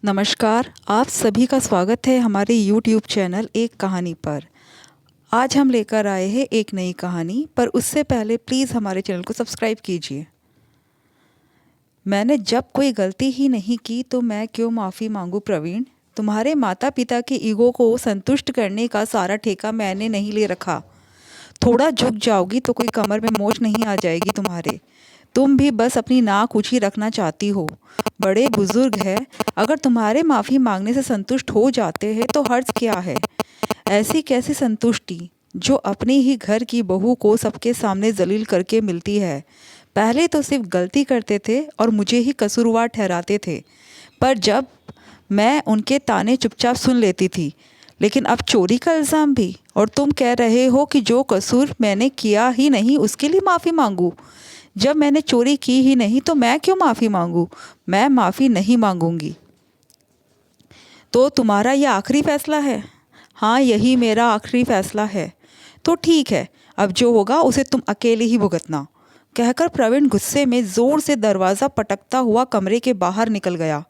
नमस्कार, आप सभी का स्वागत है हमारे यूट्यूब चैनल एक कहानी पर। आज हम लेकर आए हैं एक नई कहानी, पर उससे पहले प्लीज़ हमारे चैनल को सब्सक्राइब कीजिए। मैंने जब कोई गलती ही नहीं की तो मैं क्यों माफ़ी मांगूं प्रवीण। तुम्हारे माता पिता के ईगो को संतुष्ट करने का सारा ठेका मैंने नहीं ले रखा। थोड़ा झुक जाओगी तो कोई कमर में मोच नहीं आ जाएगी तुम्हारे। तुम भी बस अपनी नाक ऊँची रखना चाहती हो। बड़े बुजुर्ग हैं, अगर तुम्हारे माफ़ी मांगने से संतुष्ट हो जाते हैं तो हर्ज क्या है। ऐसी कैसी संतुष्टि जो अपने ही घर की बहू को सबके सामने जलील करके मिलती है। पहले तो सिर्फ गलती करते थे और मुझे ही कसूरवार ठहराते थे, पर जब मैं उनके ताने चुपचाप सुन लेती थी। लेकिन अब चोरी का इल्ज़ाम भी, और तुम कह रहे हो कि जो कसूर मैंने किया ही नहीं उसके लिए माफ़ी मांगूं। जब मैंने चोरी की ही नहीं तो मैं क्यों माफ़ी मांगूं। मैं माफ़ी नहीं मांगूंगी। तो तुम्हारा यह आखिरी फैसला है? हाँ, यही मेरा आखिरी फैसला है। तो ठीक है, अब जो होगा उसे तुम अकेले ही भुगतना, कहकर प्रवीण गुस्से में ज़ोर से दरवाज़ा पटकता हुआ कमरे के बाहर निकल गया।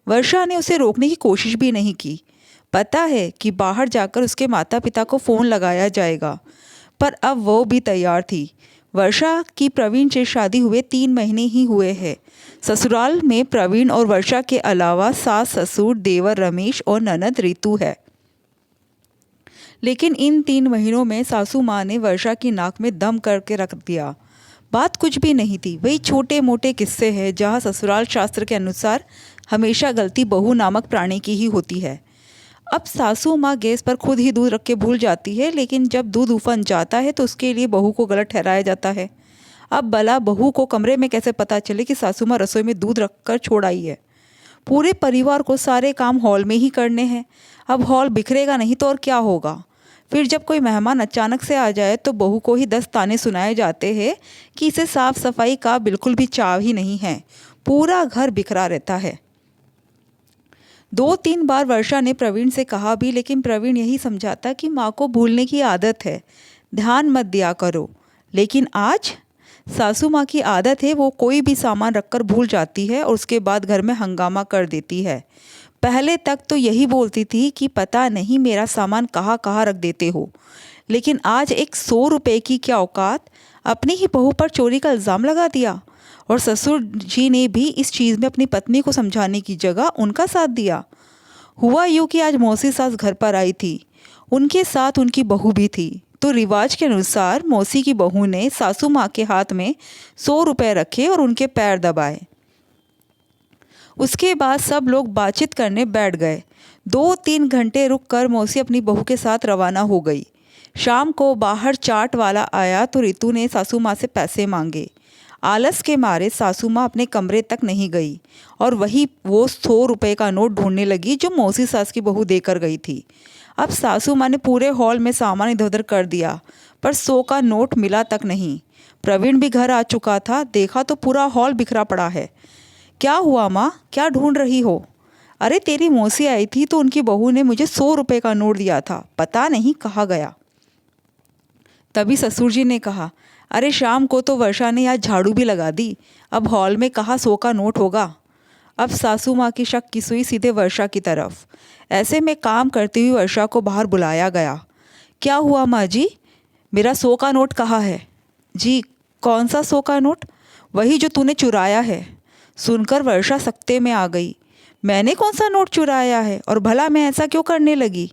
वर्षा ने उसे रोकने की कोशिश भी नहीं की। पता है कि बाहर जाकर उसके माता पिता को फ़ोन लगाया जाएगा, पर अब वो भी तैयार थी। वर्षा की प्रवीण से शादी हुए 3 महीने ही हुए हैं। ससुराल में प्रवीण और वर्षा के अलावा सास ससुर, देवर रमेश और ननद रितु है। लेकिन इन 3 महीनों में सासू माँ ने वर्षा की नाक में दम करके रख दिया। बात कुछ भी नहीं थी, वही छोटे मोटे किस्से हैं जहाँ ससुराल शास्त्र के अनुसार हमेशा गलती बहू नामक प्राणी की ही होती है। अब सासू माँ गैस पर खुद ही दूध रख के भूल जाती है, लेकिन जब दूध उफन जाता है तो उसके लिए बहू को गलत ठहराया जाता है। अब भला बहू को कमरे में कैसे पता चले कि सासू माँ रसोई में दूध रख कर छोड़ आई है। पूरे परिवार को सारे काम हॉल में ही करने हैं। अब हॉल बिखरेगा नहीं तो और क्या होगा। फिर जब कोई मेहमान अचानक से आ जाए तो बहू को ही 10 ताने सुनाए जाते हैं कि इसे साफ सफाई का बिल्कुल भी चाव ही नहीं है। पूरा घर बिखरा रहता है। 2-3 बार वर्षा ने प्रवीण से कहा भी, लेकिन प्रवीण यही समझाता कि माँ को भूलने की आदत है, ध्यान मत दिया करो। लेकिन आज सासू माँ की आदत है, वो कोई भी सामान रखकर भूल जाती है और उसके बाद घर में हंगामा कर देती है। पहले तक तो यही बोलती थी कि पता नहीं मेरा सामान कहाँ कहाँ रख देते हो, लेकिन आज एक 100 रुपये की क्या औकात, अपनी ही बहू पर चोरी का इल्ज़ाम लगा दिया। और ससुर जी ने भी इस चीज़ में अपनी पत्नी को समझाने की जगह उनका साथ दिया। हुआ यूँ कि आज मौसी सास घर पर आई थी, उनके साथ उनकी बहू भी थी। तो रिवाज के अनुसार मौसी की बहू ने सासू माँ के हाथ में 100 रुपये रखे और उनके पैर दबाए। उसके बाद सब लोग बातचीत करने बैठ गए। 2-3 घंटे रुककर मौसी अपनी बहू के साथ रवाना हो गई। शाम को बाहर चाट वाला आया तो रितु ने सासू माँ से पैसे मांगे। आलस के मारे सासू माँ अपने कमरे तक नहीं गई और वही वो 100 रुपये का नोट ढूंढने लगी जो मौसी सास की बहू देकर गई थी। अब सासू माँ ने पूरे हॉल में सामान इधर उधर कर दिया, पर 100 का नोट मिला तक नहीं। प्रवीण भी घर आ चुका था, देखा तो पूरा हॉल बिखरा पड़ा है। क्या हुआ माँ, क्या ढूंढ रही हो? अरे तेरी मौसी आई थी तो उनकी बहू ने मुझे 100 रुपये का नोट दिया था, पता नहीं कहाँ गया। तभी ससुर जी ने कहा, अरे शाम को तो वर्षा ने यहाँ झाड़ू भी लगा दी, अब हॉल में कहाँ 100 का नोट होगा। अब सासू माँ की शक की सुई सीधे वर्षा की तरफ। ऐसे में काम करती हुई वर्षा को बाहर बुलाया गया। क्या हुआ माँ जी, मेरा 100 का नोट कहाँ है? जी, कौन सा 100 का नोट? वही जो तूने चुराया है। सुनकर वर्षा सख्ते में आ गई। मैंने कौन सा नोट चुराया है, और भला मैं ऐसा क्यों करने लगी?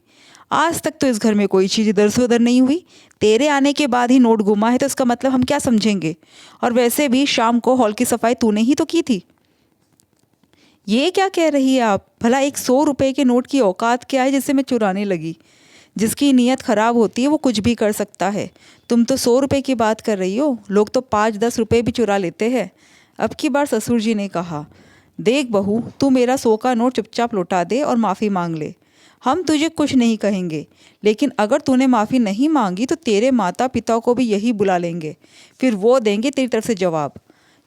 आज तक तो इस घर में कोई चीज़ इधर से उधर नहीं हुई। तेरे आने के बाद ही नोट गुमा है तो इसका मतलब हम क्या समझेंगे? और वैसे भी शाम को हॉल की सफाई तूने ही तो की थी। ये क्या कह रही है आप? भला एक 100 रुपये के नोट की औकात क्या है जिससे मैं चुराने लगी? जिसकी नीयत खराब होती है वो कुछ भी कर सकता है। तुम तो 100 रुपये की बात कर रही हो, लोग तो 5-10 रुपये भी चुरा लेते हैं। अब की बार ससुर जी ने कहा, देख बहू, तू मेरा 100 का नोट चुपचाप लौटा दे और माफ़ी मांग ले। हम तुझे कुछ नहीं कहेंगे, लेकिन अगर तूने माफ़ी नहीं मांगी तो तेरे माता पिता को भी यही बुला लेंगे, फिर वो देंगे तेरी तरफ से जवाब।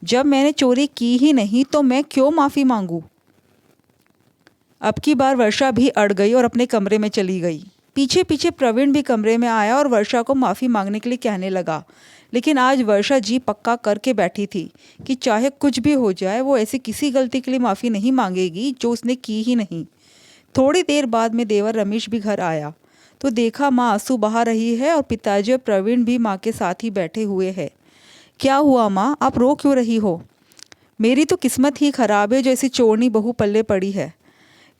जब मैंने चोरी की ही नहीं तो मैं क्यों माफ़ी मांगूँ? अब की बार वर्षा भी अड़ गई और अपने कमरे में चली गई। पीछे पीछे प्रवीण भी कमरे में आया और वर्षा को माफ़ी मांगने के लिए कहने लगा। लेकिन आज वर्षा जी पक्का करके बैठी थी कि चाहे कुछ भी हो जाए वो ऐसी किसी गलती के लिए माफ़ी नहीं मांगेगी जो उसने की ही नहीं। थोड़ी देर बाद में देवर रमेश भी घर आया तो देखा माँ आंसू बहा रही है और पिताजी और प्रवीण भी माँ के साथ ही बैठे हुए हैं। क्या हुआ माँ, आप रो क्यों रही हो? मेरी तो किस्मत ही खराब है जो ऐसी चोरनी बहू पल्ले पड़ी है।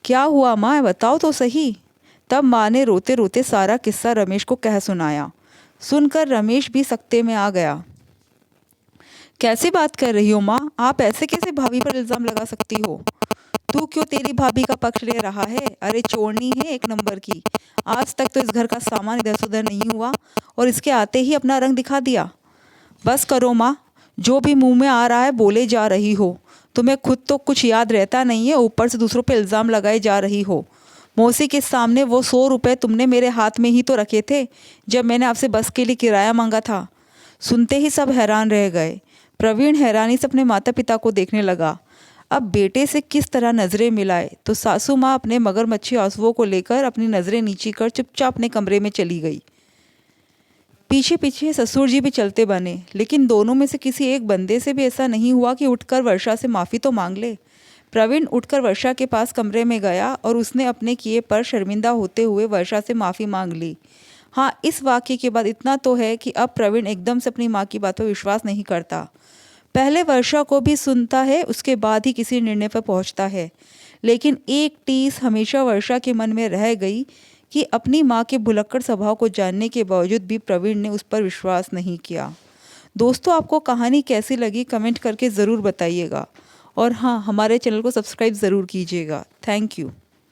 क्या हुआ माँ, बताओ तो सही। तब माँ ने रोते रोते सारा किस्सा रमेश को कह सुनाया। सुनकर रमेश भी सकते में आ गया। कैसी बात कर रही हो माँ, आप ऐसे कैसे भाभी पर इल्ज़ाम लगा सकती हो? तू क्यों तेरी भाभी का पक्ष ले रहा है? अरे चोरनी है एक नंबर की। आज तक तो इस घर का सामान इधर से उधर नहीं हुआ और इसके आते ही अपना रंग दिखा दिया। बस करो माँ, जो भी मुंह में आ रहा है बोले जा रही हो। तुम्हें खुद तो कुछ याद रहता नहीं है, ऊपर से दूसरों पे इल्ज़ाम लगाए जा रही हो। मौसी के सामने वो 100 रुपये तुमने मेरे हाथ में ही तो रखे थे जब मैंने आपसे बस के लिए किराया मांगा था। सुनते ही सब हैरान रह गए। प्रवीण हैरानी से अपने माता पिता को देखने लगा। अब बेटे से किस तरह नज़रें मिलाए तो सासू माँ अपने मगरमच्छी आंसुओं को लेकर अपनी नज़रें नीची कर चुपचाप अपने कमरे में चली गई। पीछे पीछे ससुर जी भी चलते बने, लेकिन दोनों में से किसी एक बंदे से भी ऐसा नहीं हुआ कि उठकर वर्षा से माफ़ी तो मांग ले। प्रवीण उठकर वर्षा के पास कमरे में गया और उसने अपने किए पर शर्मिंदा होते हुए वर्षा से माफ़ी मांग ली। हाँ, इस वाक़ये के बाद इतना तो है कि अब प्रवीण एकदम से अपनी माँ की बात पर विश्वास नहीं करता। पहले वर्षा को भी सुनता है, उसके बाद ही किसी निर्णय पर पहुँचता है। लेकिन एक टीस हमेशा वर्षा के मन में रह गई कि अपनी माँ के भुलक्कड़ स्वभाव को जानने के बावजूद भी प्रवीण ने उस पर विश्वास नहीं किया। दोस्तों, आपको कहानी कैसी लगी कमेंट करके ज़रूर बताइएगा और हाँ, हमारे चैनल को सब्सक्राइब ज़रूर कीजिएगा। Thank you.